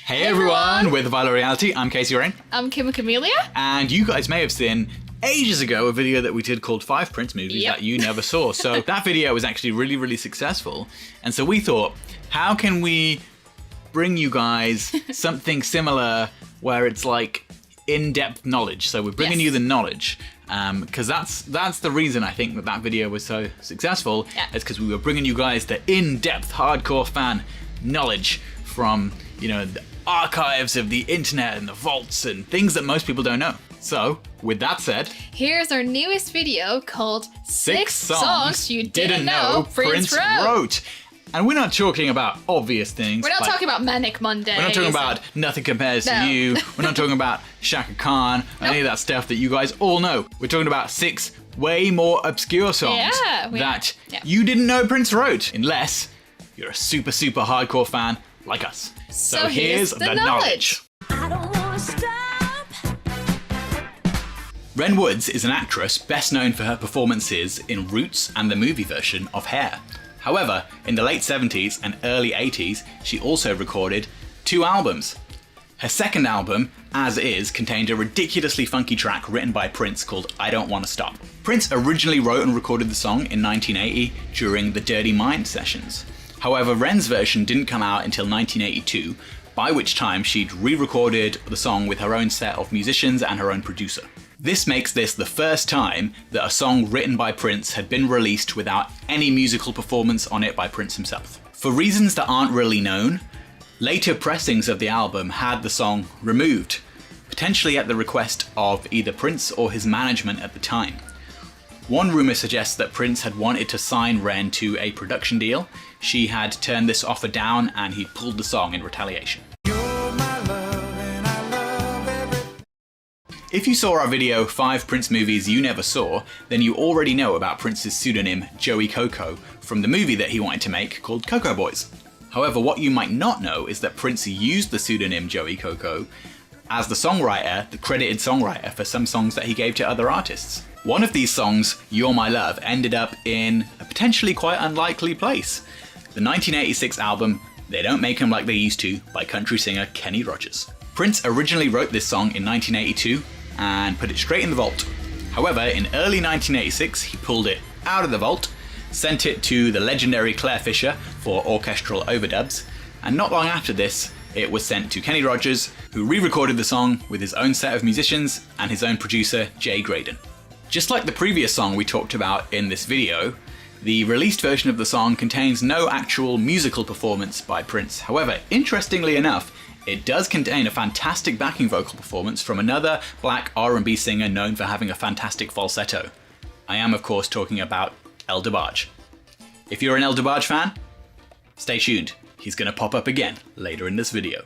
Hey everyone, we're The Violent Reality. I'm Casey Rain. I'm Kim Camellia. And you guys may have seen ages ago a video that we did called 5 Prince movies that you never saw. So that video was actually really successful. And so we thought, how can we bring you guys something similar where it's like in-depth knowledge? So we're bringing you the knowledge. Because that's the reason I think that video was so successful. It's because we were bringing you guys the in-depth hardcore fan knowledge from, you know, the archives of the internet and the vaults and things that most people don't know. So, with that said, here's our newest video called 6 songs you didn't know Prince wrote. And we're not talking about obvious things. We're not talking about Manic Monday. We're not talking about Nothing Compares to You. We're not talking about Shaka Khan, any of that stuff that you guys all know. We're talking about 6 way more obscure songs that you didn't know Prince wrote, unless you're a super hardcore fan like us. So here's the knowledge. I don't wanna stop. Ren Woods is an actress best known for her performances in Roots and the movie version of Hair. However, in the late 70s and early 80s, she also recorded 2 albums. Her second album, As Is, contained a ridiculously funky track written by Prince called I Don't Wanna Stop. Prince originally wrote and recorded the song in 1980 during the Dirty Mind sessions. However, Ren's version didn't come out until 1982, by which time she'd re-recorded the song with her own set of musicians and her own producer. This makes this the first time that a song written by Prince had been released without any musical performance on it by Prince himself. For reasons that aren't really known, later pressings of the album had the song removed, potentially at the request of either Prince or his management at the time. One rumour suggests that Prince had wanted to sign Ren to a production deal. She had turned this offer down and he pulled the song in retaliation. If you saw our video 5 Prince movies you never saw, then you already know about Prince's pseudonym Joey Coco from the movie that he wanted to make called Coco Boys. However, what you might not know is that Prince used the pseudonym Joey Coco as the songwriter, the credited songwriter for some songs that he gave to other artists. One of these songs, You're My Love, ended up in a potentially quite unlikely place. The 1986 album, They Don't Make 'Em Like They Used To by country singer Kenny Rogers. Prince originally wrote this song in 1982 and put it straight in the vault. However, in early 1986, he pulled it out of the vault, sent it to the legendary Claire Fisher for orchestral overdubs, and not long after this, it was sent to Kenny Rogers, who re-recorded the song with his own set of musicians and his own producer, Jay Graydon. Just like the previous song we talked about in this video, the released version of the song contains no actual musical performance by Prince. However, interestingly enough, it does contain a fantastic backing vocal performance from another black R&B singer known for having a fantastic falsetto. I am, of course, talking about DeBarge. If you're an DeBarge fan, stay tuned. He's gonna pop up again later in this video.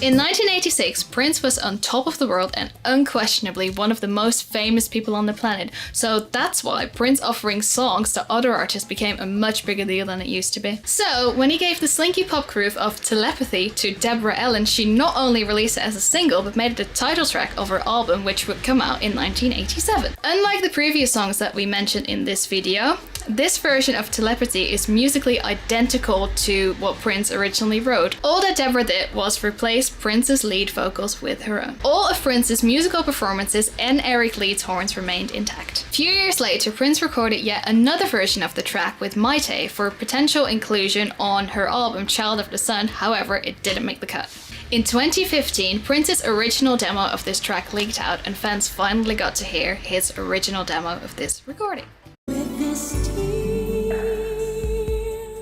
In 1986, Prince was on top of the world and unquestionably one of the most famous people on the planet. So that's why Prince offering songs to other artists became a much bigger deal than it used to be. So when he gave the slinky pop groove of Telepathy to Deborah Ellen, she not only released it as a single, but made it the title track of her album, which would come out in 1987. Unlike the previous songs that we mentioned in this video, this version of Telepathy is musically identical to what Prince originally wrote. All that Deborah did was replace Prince's lead vocals with her own. All of Prince's musical performances and Eric Leeds' horns remained intact. A few years later, Prince recorded yet another version of the track with Maite for potential inclusion on her album Child of the Sun, however, it didn't make the cut. In 2015, Prince's original demo of this track leaked out and fans finally got to hear his original demo of this recording.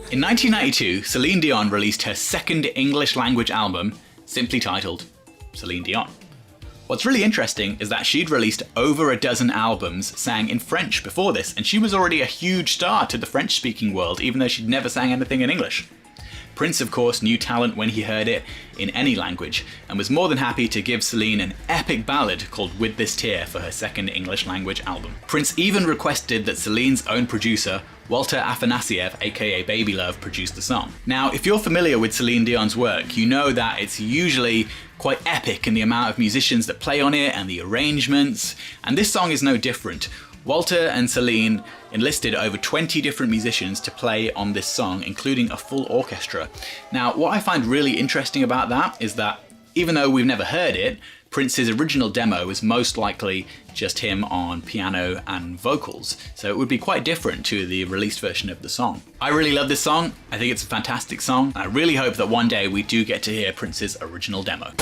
In 1992, Celine Dion released her second English language album, simply titled Celine Dion. What's really interesting is that she'd released over a dozen albums sang in French before this, and she was already a huge star to the French-speaking world, even though she'd never sang anything in English. Prince, of course, knew talent when he heard it in any language, and was more than happy to give Celine an epic ballad called With This Tear for her second English language album. Prince even requested that Celine's own producer, Walter Afanasieff, aka Baby Love, produced the song. Now, if you're familiar with Celine Dion's work, you know that it's usually quite epic in the amount of musicians that play on it and the arrangements, and this song is no different. Walter and Celine enlisted over 20 different musicians to play on this song, including a full orchestra. Now, what I find really interesting about that is that even though we've never heard it, Prince's original demo is most likely just him on piano and vocals, so it would be quite different to the released version of the song. I really love this song. I think it's a fantastic song. I really hope that one day we do get to hear Prince's original demo.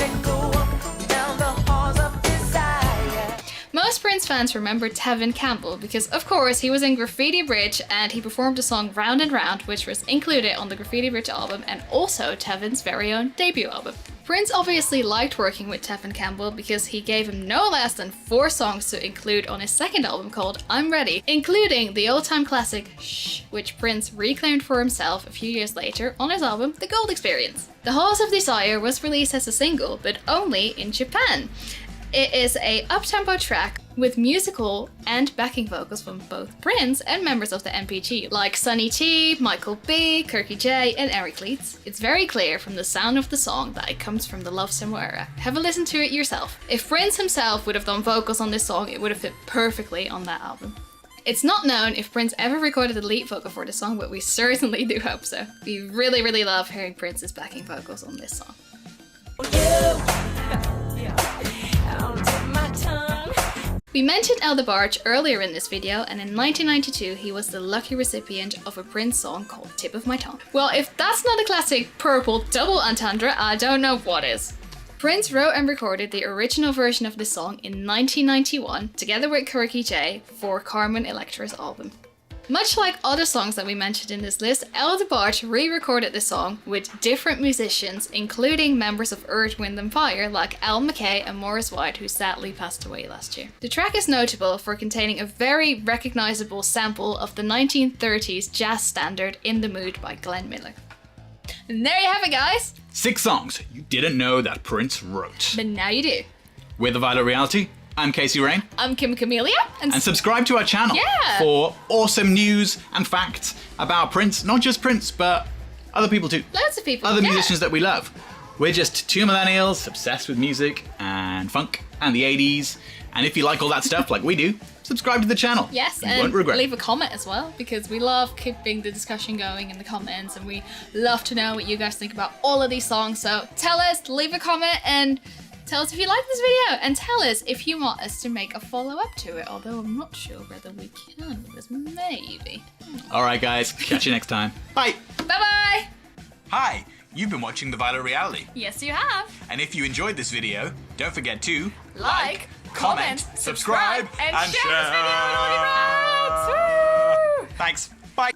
Most Prince fans remember Tevin Campbell because, of course, he was in Graffiti Bridge and he performed the song Round and Round, which was included on the Graffiti Bridge album and also Tevin's very own debut album. Prince obviously liked working with Tevin Campbell because he gave him no less than 4 songs to include on his second album called I'm Ready, including the old-time classic Shh, which Prince reclaimed for himself a few years later on his album The Gold Experience. The Halls of Desire was released as a single, but only in Japan. It is a up-tempo track with musical and backing vocals from both Prince and members of the NPG, like Sonny T, Michael B, Kirky J, and Eric Leeds. It's very clear from the sound of the song that it comes from the Love Symbol era. Have a listen to it yourself. If Prince himself would have done vocals on this song, it would have fit perfectly on that album. It's not known if Prince ever recorded the lead vocal for the song, but we certainly do hope so. We really, really love hearing Prince's backing vocals on this song. We mentioned DeBarge earlier in this video, and in 1992 he was the lucky recipient of a Prince song called Tip of My Tongue. Well, if that's not a classic purple double entendre, I don't know what is. Prince wrote and recorded the original version of this song in 1991, together with Kirky J, for Carmen Electra's album. Much like other songs that we mentioned in this list, DeBarge re-recorded the song with different musicians, including members of Earth, Wind & Fire like Al McKay and Morris White, who sadly passed away last year. The track is notable for containing a very recognizable sample of the 1930s jazz standard In the Mood by Glenn Miller. And there you have it, guys! 6 songs you didn't know that Prince wrote. But now you do. With The Violet Reality, I'm Casey Rain. I'm Kim Camellia. And subscribe to our channel for awesome news and facts about Prince. Not just Prince, but other people too. Loads of people. Other musicians that we love. We're just 2 millennials obsessed with music and funk and the 80s. And if you like all that stuff like we do, subscribe to the channel. Yes, you and won't regret. leave a comment as well, because we love keeping the discussion going in the comments, and we love to know what you guys think about all of these songs. So tell us, leave a comment, and tell us if you like this video, and tell us if you want us to make a follow-up to it, although I'm not sure whether we can, because maybe. Alright guys, catch you next time. Bye! Bye-bye! Hi, you've been watching The Violet Reality. Yes, you have. And if you enjoyed this video, don't forget to Like, comment, subscribe, and and share this video with all your friends! Woo! Thanks. Bye.